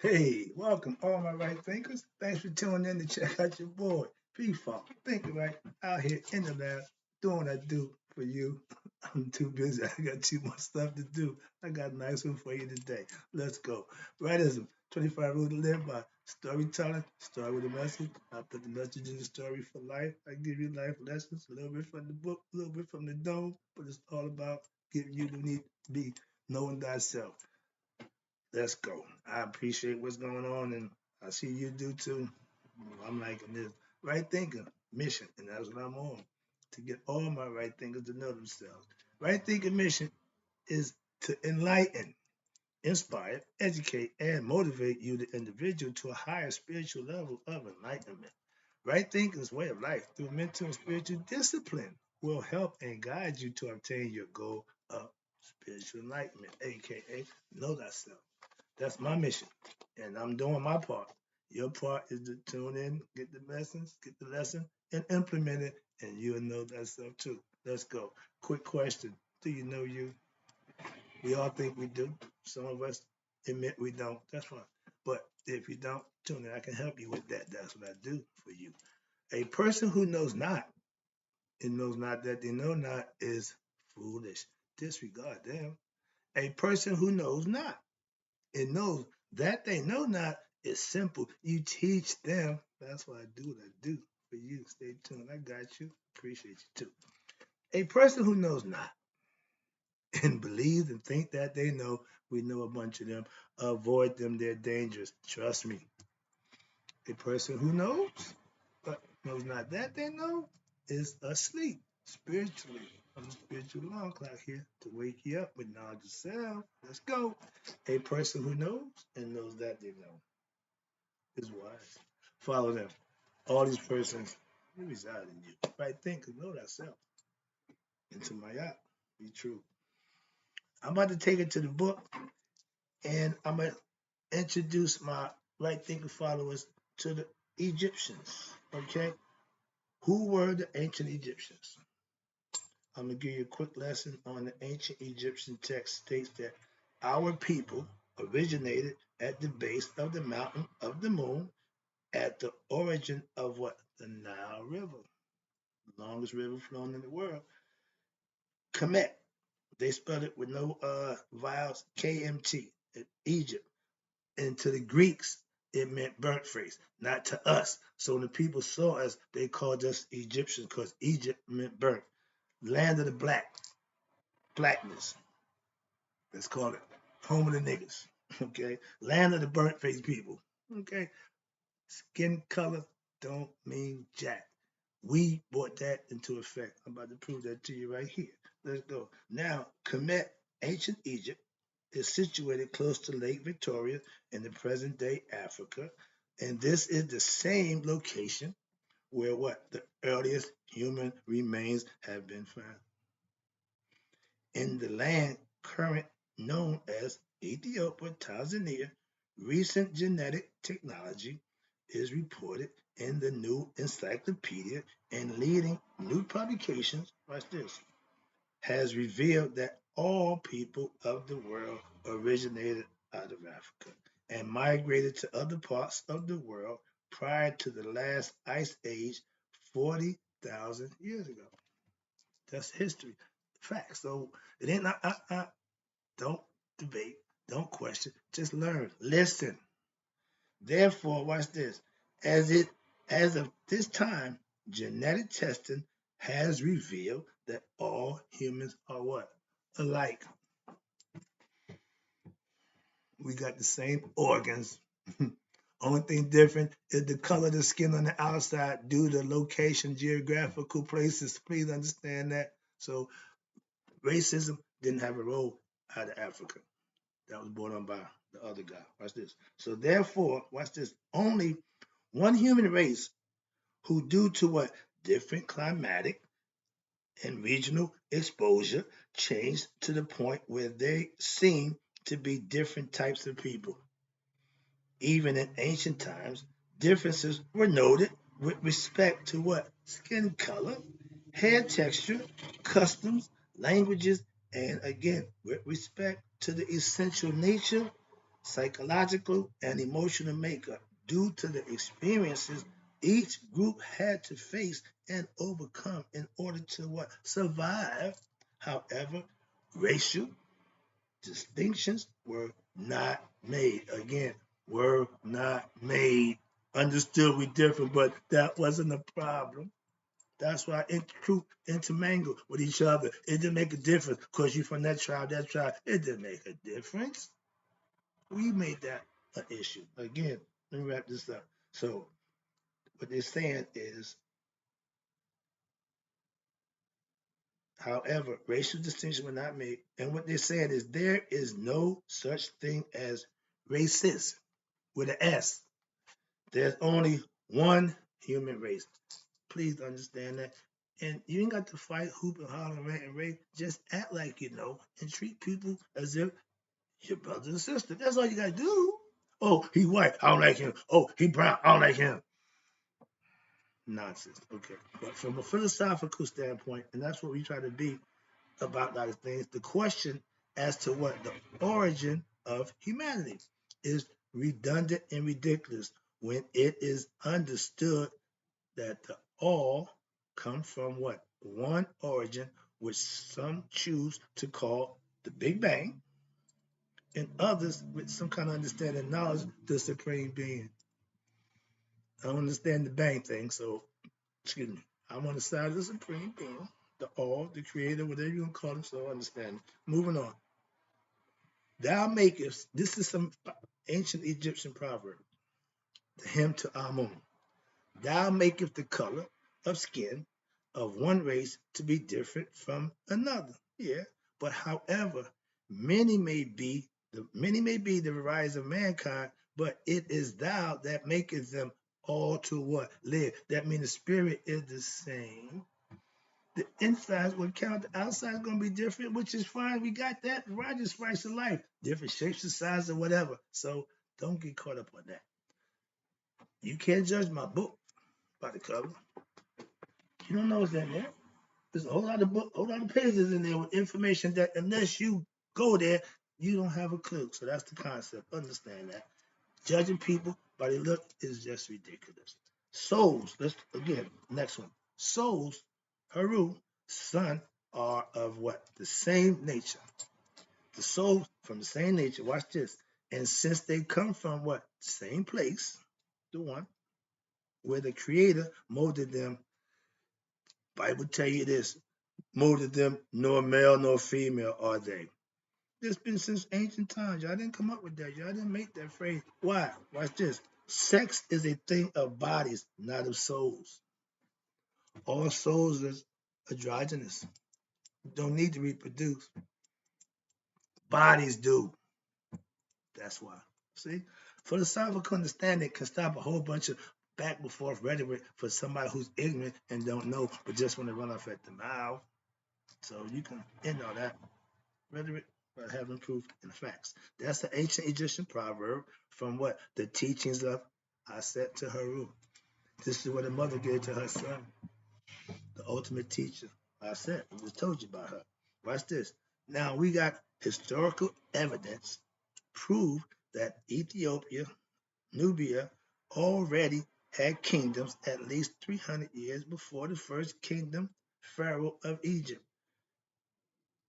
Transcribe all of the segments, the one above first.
Hey, welcome all my right thinkers. Thanks for tuning in to check out your boy, P-Funk. Thinking right out here in the lab, doing what I do for you. I'm too busy. I got too much stuff to do. I got a nice one for you today. Let's go. Rightism, 25 rules to live by. Storytelling, start with a message. I put the message in the story for life. I give you life lessons, a little bit from the book, a little bit from the dome, but it's all about giving you the need to be knowing thyself. Let's go. I appreciate what's going on, and I see you do too. I'm liking this right thinking mission, and that's what I'm on to get all my right thinkers to know themselves. Right thinking mission is to enlighten, inspire, educate, and motivate you, the individual, to a higher spiritual level of enlightenment. Right thinking's way of life through mental and spiritual discipline will help and guide you to obtain your goal of spiritual enlightenment, aka know thyself. That's my mission, and I'm doing my part. Your part is to tune in, get the lessons, get the lesson, and implement it, and you'll know that stuff too. Let's go. Quick question: do you know you? We all think we do. Some of us admit we don't. That's fine. But if you don't, tune in. I can help you with that. That's what I do for you. A person who knows not and knows not that they know not is foolish. Disregard them. A person who knows not and knows that they know not is simple. You teach them. That's why I do what I do for you. Stay tuned. I got you. Appreciate you too. A person who knows not and believes and think that they know, we know a bunch of them. Avoid them. They're dangerous. Trust me. A person who knows but knows not that they know is asleep spiritually. On the spiritual alarm clock here to wake you up with knowledge of self. Let's go. A person who knows and knows that they know is wise. Follow them. All these persons they reside in you. Right think and know thyself. Into my app. Be true. I'm about to take it to the book and I'm gonna introduce my right thinking followers to the Egyptians. Okay? Who were the ancient Egyptians? I'm going to give you a quick lesson on the ancient Egyptian text states that our people originated at the base of the mountain of the moon at the origin of what? The Nile River, the longest river flowing in the world. Kemet, they spelled it with no vowels, KMT, in Egypt. And to the Greeks, it meant burnt face, not to us. So when the people saw us, they called us Egyptians because Egypt meant burnt. Land of the blackness. Let's call it home of the niggas. Okay, land of the burnt face people. Okay, skin color don't mean jack. We brought that into effect. I'm about to prove that to you right here. Let's go. Now, Kemet, ancient Egypt, is situated close to Lake Victoria in the present day Africa. And this is the same location where what? The earliest human remains have been found. In the land current known as Ethiopia, Tanzania, recent genetic technology is reported in the new encyclopedia and leading new publications, watch this, has revealed that all people of the world originated out of Africa and migrated to other parts of the world prior to the last ice age 40,000 years ago. That's history. Facts. So it ain't don't debate, don't question, just learn. Listen. Therefore, watch this. As of this time, genetic testing has revealed that all humans are what? Alike. We got the same organs. Only thing different is the color of the skin on the outside due to location, geographical places. Please understand that. So racism didn't have a role out of Africa. That was brought on by the other guy. Watch this. So therefore, watch this. Only one human race who, due to what? Different climatic and regional exposure, changed to the point where they seem to be different types of people. Even in ancient times, differences were noted with respect to what? Skin color, hair texture, customs, languages, and again, with respect to the essential nature, psychological, and emotional makeup due to the experiences each group had to face and overcome in order to what? Survive. However, racial distinctions were not made. Again, were not made. Understood we different, but that wasn't a problem. That's why intermingle with each other. It didn't make a difference because you from that tribe, that tribe. It didn't make a difference. We made that an issue. Again, let me wrap this up. So what they're saying is, however, racial distinctions were not made. And what they're saying is there is no such thing as racist with an S. There's only one human race. Please understand that. And you ain't got to fight, hoop, and holler, rant, and rave. Just act like you know and treat people as if your brother and sister. That's all you got to do. Oh, he white. I don't like him. Oh, he brown. I don't like him. Nonsense. Okay. But from a philosophical standpoint, and that's what we try to be about a lot of things, the question as to what the origin of humanity is redundant and ridiculous when it is understood that the all come from what? One origin, which some choose to call the Big Bang, and others with some kind of understanding and knowledge, the Supreme Being. I don't understand the bang thing, so excuse me. I'm on the side of the Supreme Being, the all, the creator, whatever you want to call him, so I understand. Moving on. Thou makest, this is some ancient Egyptian proverb, the hymn to Amun. Thou makest the color of skin of one race to be different from another. Yeah, but however, many may be the varieties of mankind, but it is thou that maketh them all to what? Live. That means the spirit is the same. The inside will count, the outside is going to be different, which is fine. We got that. Rogers Spice of life, different shapes and sizes or whatever. So don't get caught up on that. You can't judge my book by the cover. You don't know what's in there. There's a whole lot of pages in there with information that unless you go there, you don't have a clue. So that's the concept. Understand that. Judging people by their look is just ridiculous. Souls, let's again, next one. Souls, Haru, son, are of what? The same nature. The souls from the same nature. Watch this. And since they come from what? Same place, the one, where the creator molded them, Bible tell you this, molded them, nor male nor female are they. It's been since ancient times. Y'all didn't come up with that. Y'all didn't make that phrase. Why? Watch this. Sex is a thing of bodies, not of souls. All souls is androgynous. Don't need to reproduce. Bodies do. That's why. See? Philosophical understanding can stop a whole bunch of back and forth rhetoric for somebody who's ignorant and don't know, but just want to run off at the mouth. So you can end all that rhetoric but having proof and facts. That's the ancient Egyptian proverb from what? The teachings of Aset to Haru. This is what a mother gave to her son, the ultimate teacher. Aset. I just told you about her. Watch this. Now we got historical evidence prove that Ethiopia, Nubia already had kingdoms at least 300 years before the first kingdom, Pharaoh of Egypt.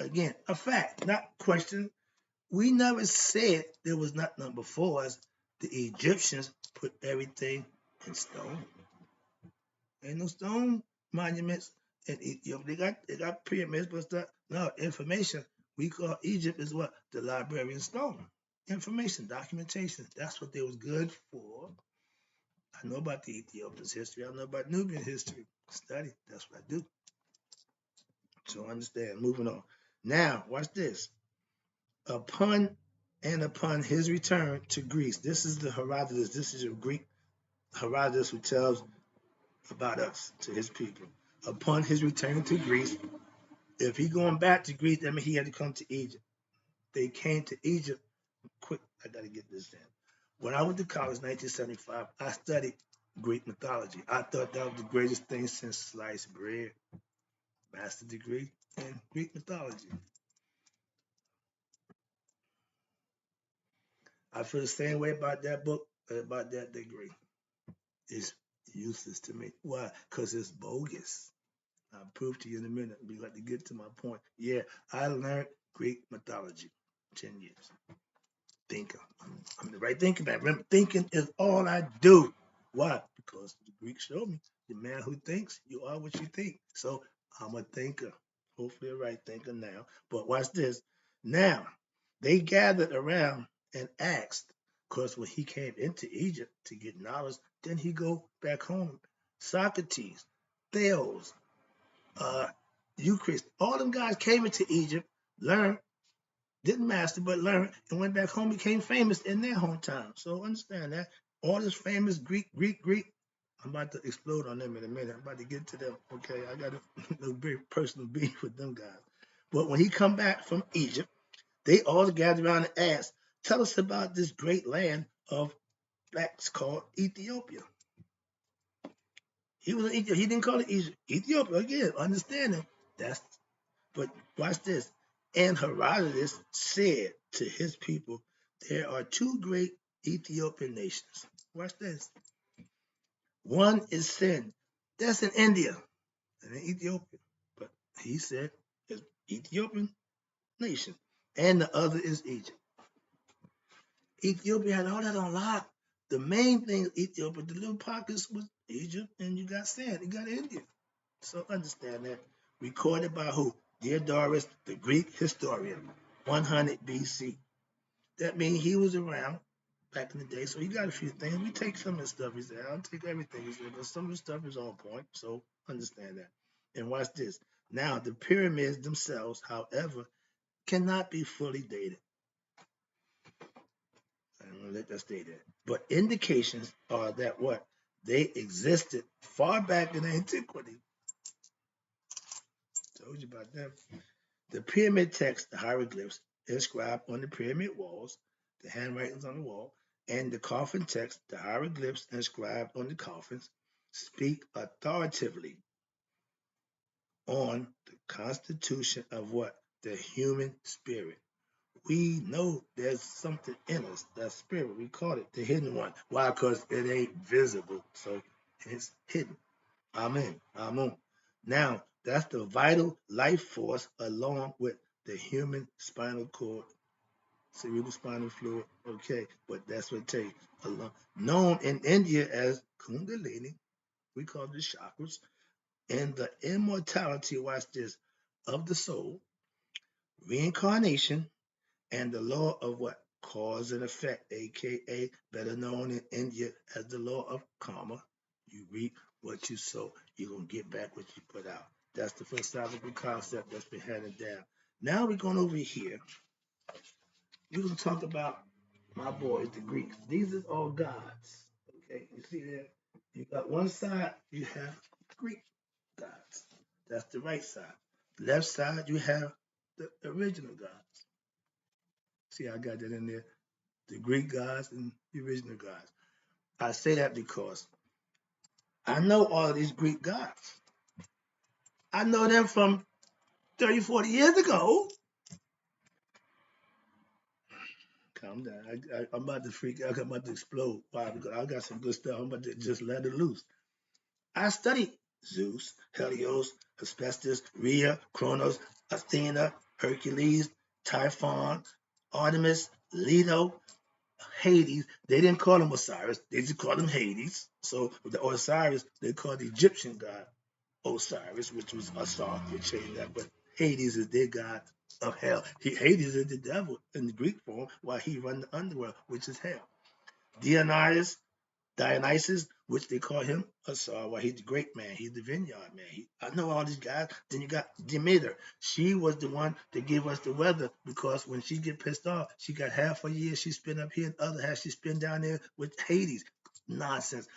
Again, a fact, not question. We never said there was nothing before us. The Egyptians put everything in stone. Ain't no stone monuments in Ethiopia. They got pyramids, but stuff. No information. We call Egypt is what? The library in stone. Information, documentation. That's what they was good for. I know about the Ethiopians' history. I know about Nubian history. Study. That's what I do. So understand. Moving on. Now, watch this. Upon his return to Greece, this is the Herodotus. This is your Greek Herodotus who tells about us to his people. Upon his return to Greece, if he going back to Greece, that means he had to come to Egypt. They came to Egypt. Quick, I got to get this in. When I went to college in 1975, I studied Greek mythology. I thought that was the greatest thing since sliced bread. Master degree in Greek mythology. I feel the same way about that book, about that degree. It's useless to me. Why? Because it's bogus. I'll prove to you in a minute. We got to get to my point. Yeah, I learned Greek mythology 10 years. Thinker. I'm the right thinking man. Remember, thinking is all I do. Why? Because the Greeks showed me the man who thinks, you are what you think. So I'm a thinker. Hopefully a right thinker now. But watch this. Now, they gathered around and asked, because when he came into Egypt to get knowledge, then he go back home. Socrates, Thales, Euclid, all them guys came into Egypt, learned, didn't master, but learned, and went back home, became famous in their hometown. So understand that. All this famous Greek. I'm about to explode on them in a minute. I'm about to get to them. Okay, I got a very personal beef with them guys. But when he come back from Egypt, they all gathered around and asked, "Tell us about this great land of blacks called Ethiopia." He was in Ethiopia. He didn't call it Egypt. Ethiopia again. Understanding that's. But watch this. And Herodotus said to his people, there are two great Ethiopian nations. Watch this. One is Sin. That's in India and in Ethiopia. But he said it's Ethiopian nation. And the other is Egypt. Ethiopia had all that on lock. The main thing is Ethiopia, the little pockets was Egypt, and you got Sin. You got India. So understand that. Recorded by who? Diodorus, the Greek historian, 100 BC. That means he was around back in the day, so he got a few things. We take some of the stuff he said. I don't take everything he said, but some of the stuff is on point. So understand that. And watch this. Now, the pyramids themselves, however, cannot be fully dated. I'm going to let that stay there. But indications are that what? They existed far back in antiquity. Told you about that. The pyramid text, the hieroglyphs inscribed on the pyramid walls, the handwritings on the wall, and the coffin text, the hieroglyphs inscribed on the coffins, speak authoritatively on the constitution of what? The human spirit. We know there's something in us, that spirit. We call it the hidden one. Why? Because it ain't visible, so it's hidden. Amen. Amen. Now, that's the vital life force along with the human spinal cord, cerebral spinal fluid. Okay, but that's what it takes. Known in India as Kundalini, we call it the chakras, and the immortality, watch this, of the soul, reincarnation, and the law of what? Cause and effect, aka better known in India as the law of karma. You reap what you sow, you're going to get back what you put out. That's the philosophical concept that's been handed down. Now we're going over here. We're going to talk about my boys, the Greeks. These are all gods. Okay, you see there? You got one side, you have Greek gods. That's the right side. Left side, you have the original gods. See, I got that in there. The Greek gods and the original gods. I say that because I know all of these Greek gods. I know them from 30, 40 years ago. Calm down. I'm about to freak out. I'm about to explode. Why? Because I got some good stuff. I'm about to just let it loose. I studied Zeus, Helios, Hephaestus, Rhea, Kronos, Athena, Hercules, Typhon, Artemis, Leto, Hades. They didn't call him Osiris. They just called him Hades. So the Osiris, they called the Egyptian god Osiris, which was Asar. They changed that, but Hades is their god of hell. Hades is the devil in the Greek form, while he run the underworld, which is hell. Dionysus, which they call him Asar, while he's the great man. He's the vineyard man. I know all these guys. Then you got Demeter. She was the one that gave us the weather, because when she get pissed off, she got half a year she spent up here, and the other half she spent down there with Hades. Nonsense.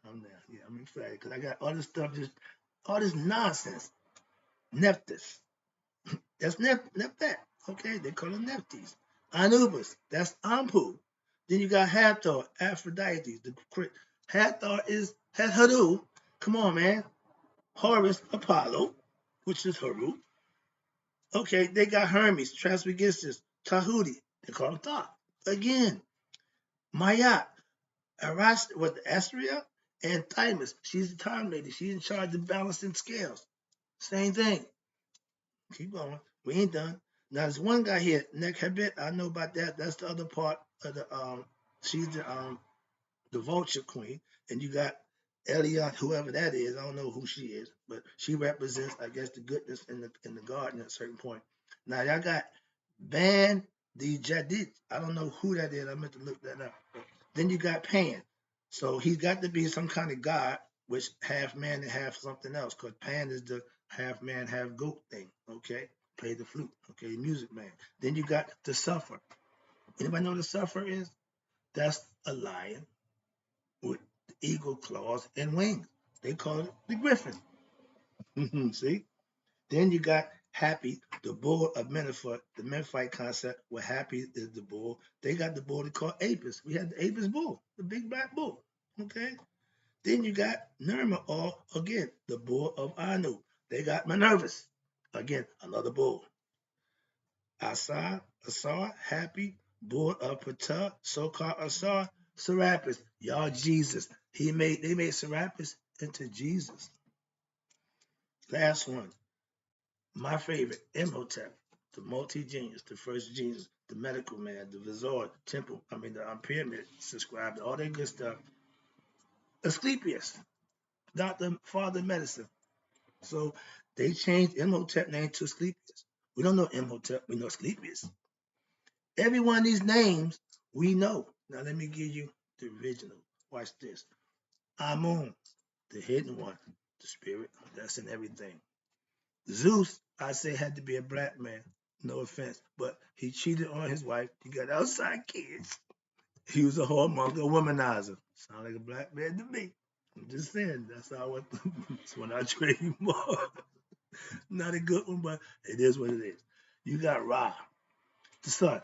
Calm down. Yeah, I'm excited because I got all this stuff, just all this nonsense. Nephthys. That's Nephet. Okay, they call him Nephthys. Anubis. That's Ampu. Then you got Hathor, Aphrodite. Hathor has Haru. Come on, man. Horus, Apollo, which is Haru. Okay, they got Hermes, Trismegistus, Tahuti. They call him Thoth. Again, Mayat, Aras with Astria, and Thymus. She's the time lady. She's in charge of balancing scales. Same thing. Keep going. We ain't done. Now there's one guy here, Nekhebet. I know about that. That's the other part of the she's the vulture queen. And you got Eliot, whoever that is. I don't know who she is, but she represents, I guess, the goodness in the garden at a certain point. Now y'all got Ban the Jadid. I don't know who that is. I meant to look that up. Then you got Pan. So he's got to be some kind of god, which half man and half something else, because Pan is the half man, half goat thing. Okay, play the flute. Okay, music man. Then you got the suffer. Anybody know what the suffer is? That's a lion with eagle claws and wings. They call it the griffin. See? Then you got Happy, the bull of Menifort, the Menphite concept, where Happy is the bull. They got the bull they call Apis. We had the Apis bull, the big black bull. Okay? Then you got Nirma, or again, the bull of Anu. They got Minervus. Again, another bull. Asar, Happy, bull of Ptah, so-called Asar, Serapis. Y'all Jesus. They made Serapis into Jesus. Last one. My favorite, Imhotep, the multi-genius, the first genius, the medical man, the Vizor, temple, the pyramid subscribed, all that good stuff. Asclepius, Dr. Father Medicine. So they changed Imhotep name to Asclepius. We don't know Imhotep, we know Asclepius. Every one of these names we know. Now let me give you the original. Watch this. Amun, the hidden one, the spirit, that's in everything. Zeus, I say, had to be a black man. No offense, but he cheated on his wife. He got outside kids. He was a whoremonger, a womanizer. Sound like a black man to me. I'm just saying, that's how that's when I trade you more. Not a good one, but it is what it is. You got Ra, the sun.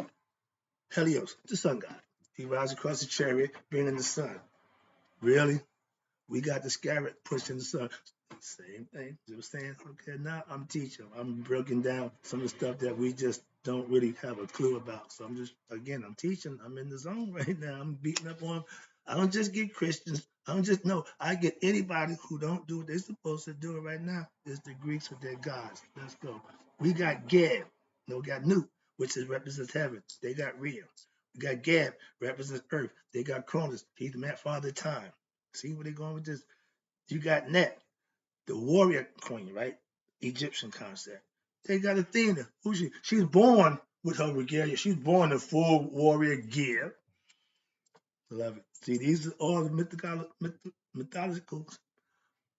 Helios, the sun god. He rides across the chariot, bringing the sun. Really? We got the scarab pushing the sun. Same thing. You know what I'm saying? Okay, now I'm teaching. I'm breaking down some of the stuff that we just don't really have a clue about. So I'm teaching. I'm in the zone right now. I'm beating up on. I don't just get Christians. I get anybody who don't do what they're supposed to do it right now. It's the Greeks with their gods. Let's go. We got Geb. No, we got Newt, which represents heaven. They got Rhea. We got Gab, represents earth. They got Cronus. He's the father of time. See where they're going with this? You got Net, the warrior queen, right? Egyptian concept. They got Athena. Who's she? She's born with her regalia. She's born in full warrior gear. Love it. See, these are all the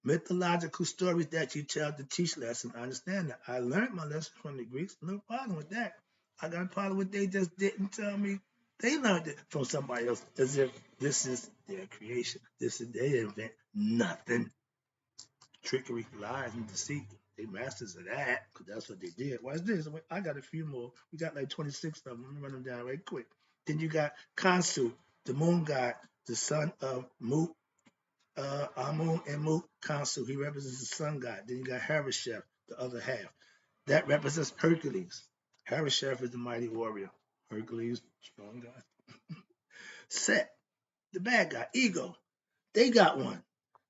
mythological stories that you tell to teach lesson. I understand that. I learned my lesson from the Greeks. No problem with that. I got a problem with they just didn't tell me. They learned it from somebody else as if this is their creation. This is they invent nothing. Trickery, lies, and deceit. They masters of that because that's what they did. Watch this. I got a few more. We got like 26 of them. I'm gonna run them down right quick. Then you got Kansu, the moon god, the son of Mut, Amun and Mut Kansu. He represents the sun god. Then you got Harishef, the other half. That represents Hercules. Harishef is the mighty warrior. Hercules, strong guy. Set, the bad guy, ego. They got one.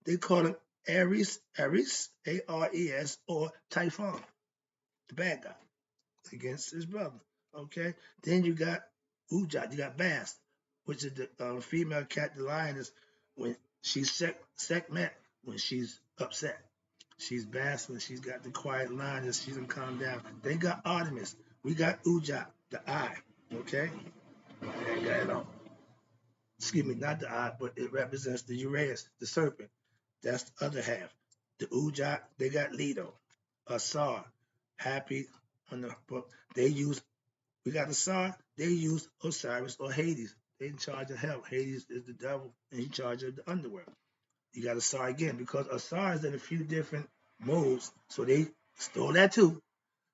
They call him Ares, Ares, or Typhon, the bad guy, against his brother. Okay. Then you got Ujat, you got Bast, which is the female cat, the lioness, when she's Sekhmet when she's upset. She's Bast when she's got the quiet lioness, she's gonna calm down. They got Artemis. We got Ujat, the eye. Okay. I ain't got it on. Excuse me, not the eye, but it represents the Uraeus, the serpent. That's the other half. The Ujat, they got Leto, Asar, Happy on the book. We got Asar, they use Osiris or Hades. They in charge of hell. Hades is the devil, and in charge of the underworld. You got Asar again, because Asar is in a few different modes, so they stole that too.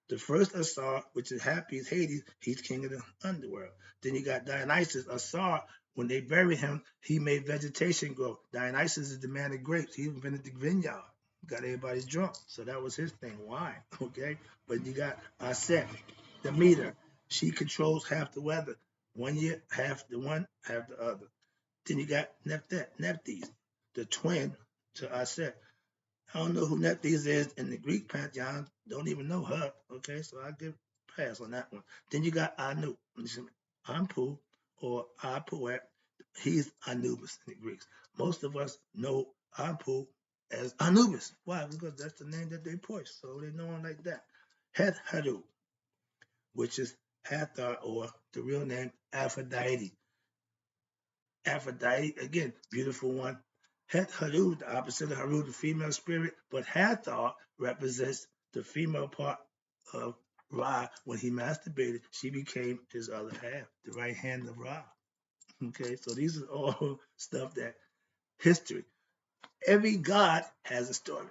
The first Asar, which is Happy, is Hades. He's king of the underworld. Then you got Dionysus. Asar, when they buried him, he made vegetation grow. Dionysus is the man of grapes. He invented the vineyard. Got everybody drunk. So that was his thing, wine. Okay? But you got Aset, the meter. She controls half the weather. 1 year, half the one, half the other. Then you got Nephthys, the twin to Aset. I don't know who Nephthys is in the Greek pantheon. Don't even know her. Okay, so I give pass on that one. Then you got Anu, Anpu, or Apuet. He's Anubis in the Greeks. Most of us know Anpu as Anubis. Why? Because that's the name that they push, so they know him like that. Het Haru, which is Hathor, or the real name Aphrodite. Aphrodite, again, beautiful one. Het Haru, the opposite of Haru, the female spirit, but Hathor represents the female part of Ra. When he masturbated, she became his other half, the right hand of Ra. Okay, so these are all stuff that history. Every god has a story.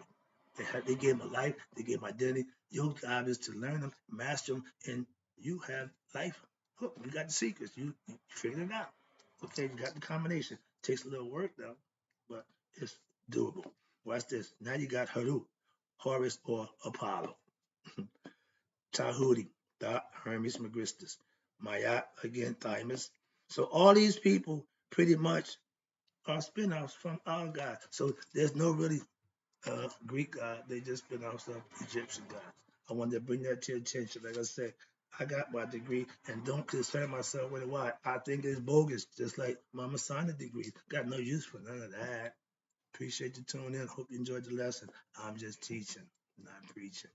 They gave him a life, they gave him identity. Your job is to learn them, master them, and you have life. Look, you got the secrets. You figured it out. Okay, you got the combination. Takes a little work though, but it's doable. Watch this. Now you got Haru, Horus, or Apollo. Tahuti, Dot, Hermes Megristus. Mayat, again, Thymus. So all these people pretty much are spin-offs from our God. So there's no really Greek god. They just spin-offs of Egyptian gods. I wanted to bring that to your attention. Like I said, I got my degree and don't concern myself with it. Why? I think it's bogus, just like my Masonic degree. Got no use for none of that. Appreciate you tuning in. Hope you enjoyed the lesson. I'm just teaching, not preaching.